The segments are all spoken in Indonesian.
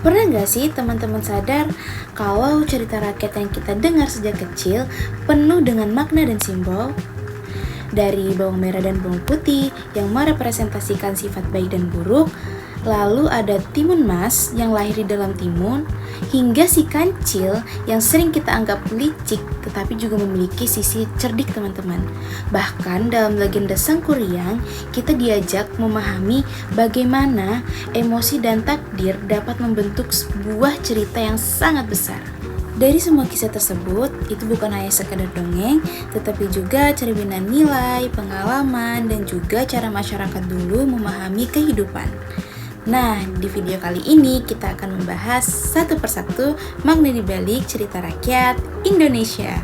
Pernah nggak sih teman-teman sadar kalau cerita rakyat yang kita dengar sejak kecil penuh dengan makna dan simbol? Dari bawang merah dan bawang putih yang merepresentasikan sifat baik dan buruk, lalu ada timun mas yang lahir di dalam timun, hingga si kancil yang sering kita anggap licik tetapi juga memiliki sisi cerdik teman-teman. Bahkan dalam legenda Sang Kuryang, kita diajak memahami bagaimana emosi dan takdir dapat membentuk sebuah cerita yang sangat besar. Dari semua kisah tersebut, itu bukan hanya sekedar dongeng, tetapi juga cerminan nilai, pengalaman, dan juga cara masyarakat dulu memahami kehidupan. Nah, di video kali ini kita akan membahas satu persatu makna dibalik cerita rakyat Indonesia.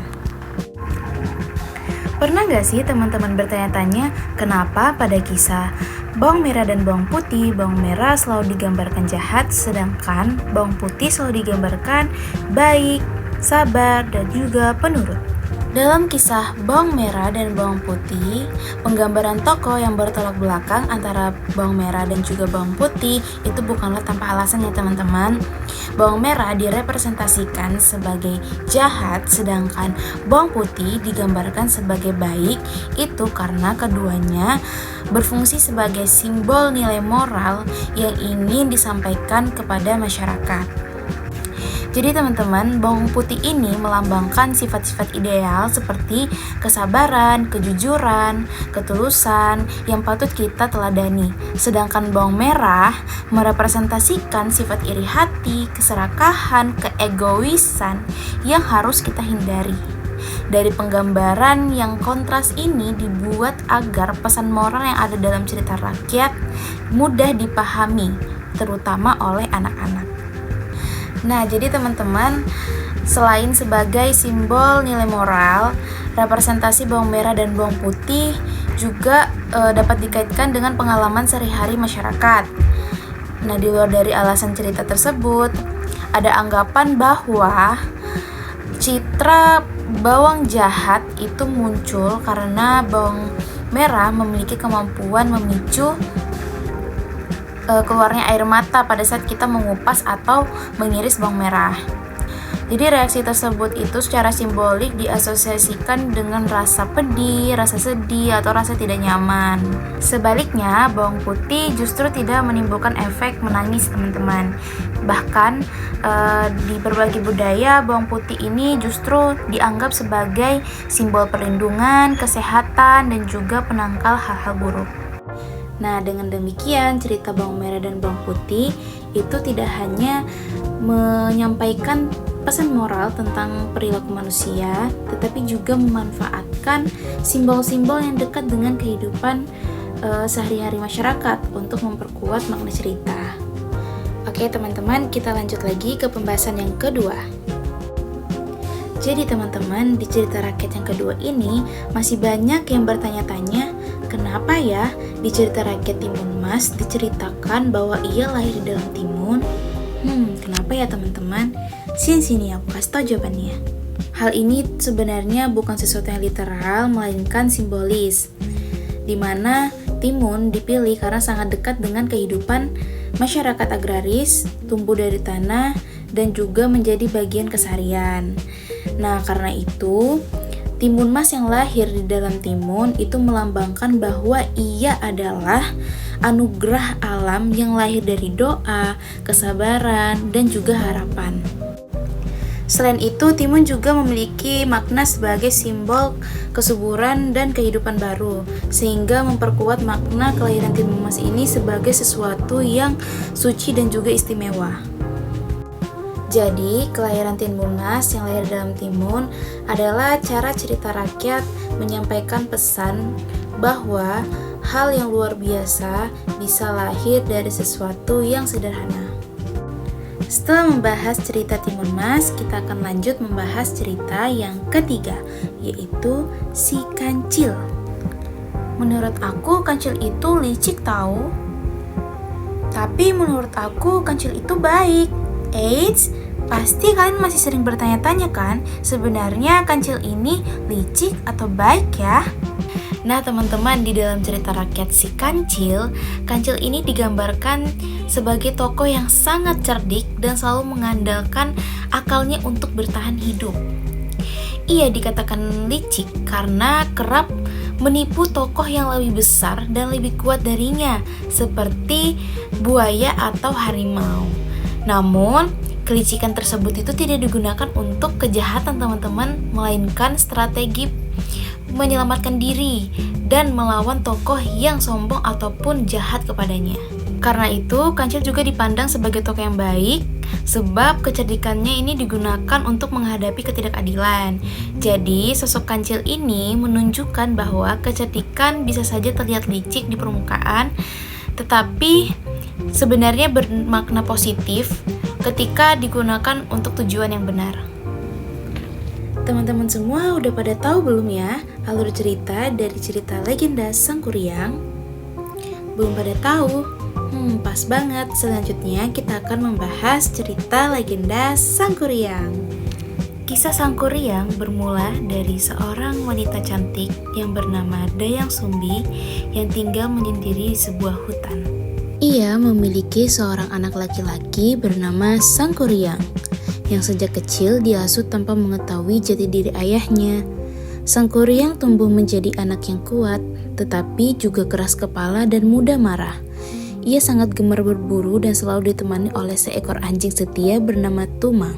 Pernah gak sih teman-teman bertanya-tanya kenapa pada kisah bawang merah dan bawang putih, bawang merah selalu digambarkan jahat, sedangkan bawang putih selalu digambarkan baik, sabar, dan juga penurut? Dalam kisah bawang merah dan bawang putih, penggambaran tokoh yang bertolak belakang antara bawang merah dan juga bawang putih itu bukanlah tanpa alasan ya teman-teman. Bawang merah direpresentasikan sebagai jahat, sedangkan bawang putih digambarkan sebagai baik. Itu karena keduanya berfungsi sebagai simbol nilai moral yang ingin disampaikan kepada masyarakat. Jadi teman-teman, bawang putih ini melambangkan sifat-sifat ideal seperti kesabaran, kejujuran, ketulusan yang patut kita teladani. Sedangkan bawang merah merepresentasikan sifat iri hati, keserakahan, keegoisan yang harus kita hindari. Dari penggambaran yang kontras ini dibuat agar pesan moral yang ada dalam cerita rakyat mudah dipahami, terutama oleh anak-anak. Nah, jadi teman-teman, selain sebagai simbol nilai moral, representasi bawang merah dan bawang putih juga dapat dikaitkan dengan pengalaman sehari-hari masyarakat. Nah, di luar dari alasan cerita tersebut, ada anggapan bahwa citra bawang jahat itu muncul karena bawang merah memiliki kemampuan memicu keluarnya air mata pada saat kita mengupas atau mengiris bawang merah. Jadi reaksi tersebut itu secara simbolik diasosiasikan dengan rasa pedih, rasa sedih, atau rasa tidak nyaman. Sebaliknya, bawang putih justru tidak menimbulkan efek menangis teman-teman. Bahkan di berbagai budaya, bawang putih ini justru dianggap sebagai simbol perlindungan, kesehatan, dan juga penangkal hal-hal buruk. Nah, dengan demikian cerita bawang merah dan bawang putih itu tidak hanya menyampaikan pesan moral tentang perilaku manusia, tetapi juga memanfaatkan simbol-simbol yang dekat dengan kehidupan sehari-hari masyarakat untuk memperkuat makna cerita. Oke teman-teman, kita lanjut lagi ke pembahasan yang kedua. Jadi teman-teman, di cerita rakyat yang kedua ini masih banyak yang bertanya-tanya, kenapa ya di cerita rakyat Timun Mas diceritakan bahwa ia lahir di dalam timun? Kenapa ya teman-teman? Sini aku kasih tau jawabannya. Hal ini sebenarnya bukan sesuatu yang literal, melainkan simbolis, di mana timun dipilih karena sangat dekat dengan kehidupan masyarakat agraris, tumbuh dari tanah, dan juga menjadi bagian keseharian. Nah, karena itu, timun mas yang lahir di dalam timun itu melambangkan bahwa ia adalah anugerah alam yang lahir dari doa, kesabaran, dan juga harapan. Selain itu, timun juga memiliki makna sebagai simbol kesuburan dan kehidupan baru, sehingga memperkuat makna kelahiran timun mas ini sebagai sesuatu yang suci dan juga istimewa. Jadi, kelahiran Timun Mas yang lahir dalam timun adalah cara cerita rakyat menyampaikan pesan bahwa hal yang luar biasa bisa lahir dari sesuatu yang sederhana. Setelah membahas cerita Timun Mas, kita akan lanjut membahas cerita yang ketiga, yaitu si kancil. Menurut aku, kancil itu licik tahu. Tapi menurut aku, kancil itu baik. Eits, pasti kalian masih sering bertanya-tanya kan, sebenarnya kancil ini licik atau baik ya? Nah teman-teman, di dalam cerita rakyat si Kancil, Kancil ini digambarkan sebagai tokoh yang sangat cerdik dan selalu mengandalkan akalnya untuk bertahan hidup. Ia dikatakan licik karena kerap menipu tokoh yang lebih besar dan lebih kuat darinya, seperti buaya atau harimau. Namun, kelicikan tersebut itu tidak digunakan untuk kejahatan teman-teman, melainkan strategi menyelamatkan diri dan melawan tokoh yang sombong ataupun jahat kepadanya. Karena itu, Kancil juga dipandang sebagai tokoh yang baik sebab kecerdikannya ini digunakan untuk menghadapi ketidakadilan. Jadi, sosok Kancil ini menunjukkan bahwa kecerdikan bisa saja terlihat licik di permukaan, tetapi sebenarnya bermakna positif ketika digunakan untuk tujuan yang benar. Teman-teman semua udah pada tahu belum ya alur cerita dari cerita legenda Sang Kuryang? Belum pada tahu? Pas banget. Selanjutnya kita akan membahas cerita legenda Sang Kuryang. Kisah Sang Kuryang bermula dari seorang wanita cantik yang bernama Dayang Sumbi yang tinggal menyendiri di sebuah hutan. Ia memiliki seorang anak laki-laki bernama Sang Kuryang yang sejak kecil diasuh tanpa mengetahui jati diri ayahnya. Sang Kuryang tumbuh menjadi anak yang kuat, tetapi juga keras kepala dan mudah marah. Ia sangat gemar berburu dan selalu ditemani oleh seekor anjing setia bernama Tumang,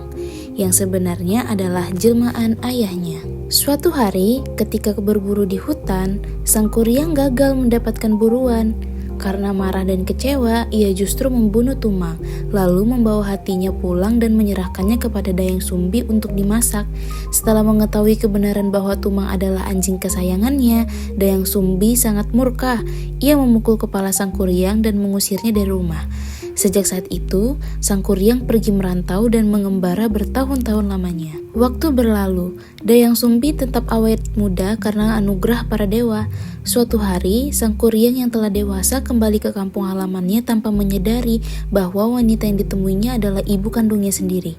yang sebenarnya adalah jelmaan ayahnya. Suatu hari, ketika berburu di hutan, Sang Kuryang gagal mendapatkan buruan. Karena marah dan kecewa, ia justru membunuh Tumang, lalu membawa hatinya pulang dan menyerahkannya kepada Dayang Sumbi untuk dimasak. Setelah mengetahui kebenaran bahwa Tumang adalah anjing kesayangannya, Dayang Sumbi sangat murka. Ia memukul kepala Sang Kuryang dan mengusirnya dari rumah. Sejak saat itu, Sang Kuryang pergi merantau dan mengembara bertahun-tahun lamanya. Waktu berlalu, Dayang Sumbi tetap awet muda karena anugerah para dewa. Suatu hari, Sang Kuryang yang telah dewasa kembali ke kampung halamannya tanpa menyadari bahwa wanita yang ditemuinya adalah ibu kandungnya sendiri.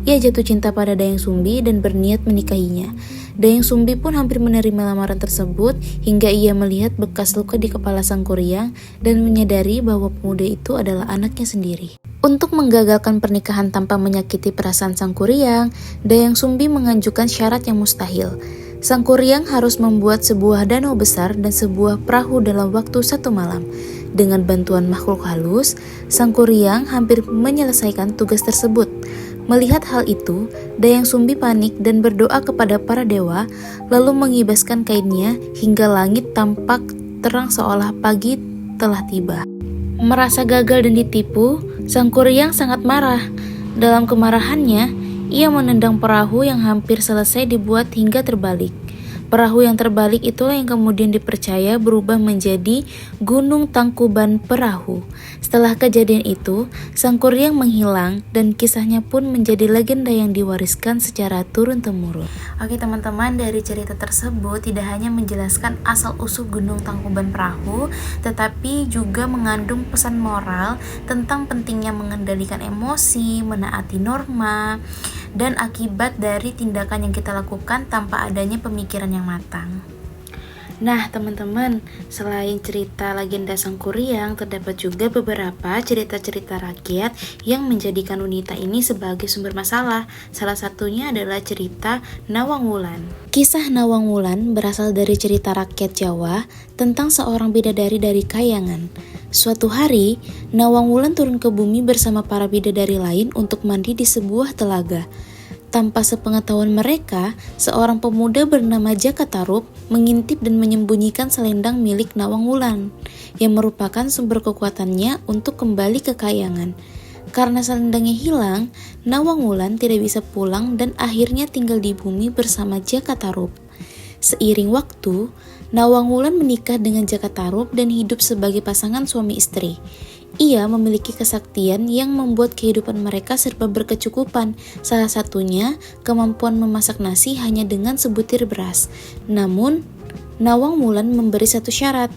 Ia jatuh cinta pada Dayang Sumbi dan berniat menikahinya. Dayang Sumbi pun hampir menerima lamaran tersebut hingga ia melihat bekas luka di kepala Sang Kuryang dan menyadari bahwa pemuda itu adalah anaknya sendiri. Untuk menggagalkan pernikahan tanpa menyakiti perasaan Sang Kuryang, Dayang Sumbi mengajukan syarat yang mustahil. Sang Kuryang harus membuat sebuah danau besar dan sebuah perahu dalam waktu 1 malam. Dengan bantuan makhluk halus, Sang Kuryang hampir menyelesaikan tugas tersebut. Melihat hal itu, Dayang Sumbi panik dan berdoa kepada para dewa, lalu mengibaskan kainnya hingga langit tampak terang seolah pagi telah tiba. Merasa gagal dan ditipu, Sang Kuryang sangat marah. Dalam kemarahannya, ia menendang perahu yang hampir selesai dibuat hingga terbalik. Perahu yang terbalik itulah yang kemudian dipercaya berubah menjadi Gunung Tangkuban Perahu. Setelah kejadian itu, Sang Kuryang menghilang dan kisahnya pun menjadi legenda yang diwariskan secara turun-temurun. Oke teman-teman, dari cerita tersebut tidak hanya menjelaskan asal-usul Gunung Tangkuban Perahu, tetapi juga mengandung pesan moral tentang pentingnya mengendalikan emosi, menaati norma, dan akibat dari tindakan yang kita lakukan tanpa adanya pemikiran yang matang. Nah teman-teman, selain cerita legenda Sang Kuryang, terdapat juga beberapa cerita-cerita rakyat yang menjadikan wanita ini sebagai sumber masalah. Salah satunya adalah cerita Nawang Wulan. Kisah Nawang Wulan berasal dari cerita rakyat Jawa tentang seorang bidadari dari Kayangan. Suatu hari, Nawang Wulan turun ke bumi bersama para bidadari lain untuk mandi di sebuah telaga. Tanpa sepengetahuan mereka, seorang pemuda bernama Jakatarup mengintip dan menyembunyikan selendang milik Nawang Wulan, yang merupakan sumber kekuatannya untuk kembali ke Kayangan. Karena selendangnya hilang, Nawang Wulan tidak bisa pulang dan akhirnya tinggal di bumi bersama Jakatarup. Seiring waktu, Nawang Wulan menikah dengan Jakatarup dan hidup sebagai pasangan suami istri. Ia memiliki kesaktian yang membuat kehidupan mereka serba berkecukupan. Salah satunya, kemampuan memasak nasi hanya dengan sebutir beras. Namun, Nawang Wulan memberi satu syarat.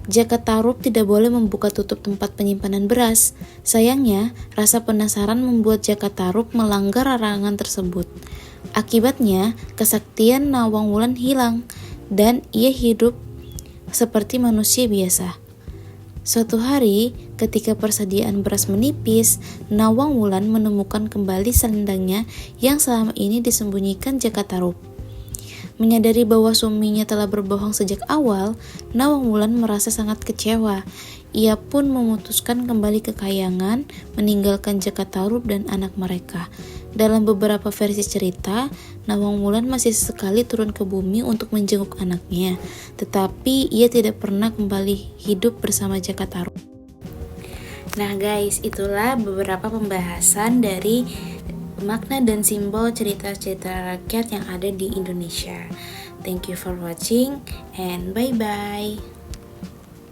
Jakatarup tidak boleh membuka tutup tempat penyimpanan beras. Sayangnya, rasa penasaran membuat Jakatarup melanggar larangan tersebut. Akibatnya, kesaktian Nawang Wulan hilang dan ia hidup seperti manusia biasa. Suatu hari, ketika persediaan beras menipis, Nawang Wulan menemukan kembali selendangnya yang selama ini disembunyikan Jaka Tarub. Menyadari bahwa suaminya telah berbohong sejak awal, Nawang Wulan merasa sangat kecewa. Ia pun memutuskan kembali ke Kahyangan, meninggalkan Jaka Tarub dan anak mereka. Dalam beberapa versi cerita, Nawang Wulan masih sesekali turun ke bumi untuk menjenguk anaknya, tetapi ia tidak pernah kembali hidup bersama Jaka Tarub. Nah guys, itulah beberapa pembahasan dari makna dan simbol cerita-cerita rakyat yang ada di Indonesia. Thank you for watching and bye-bye.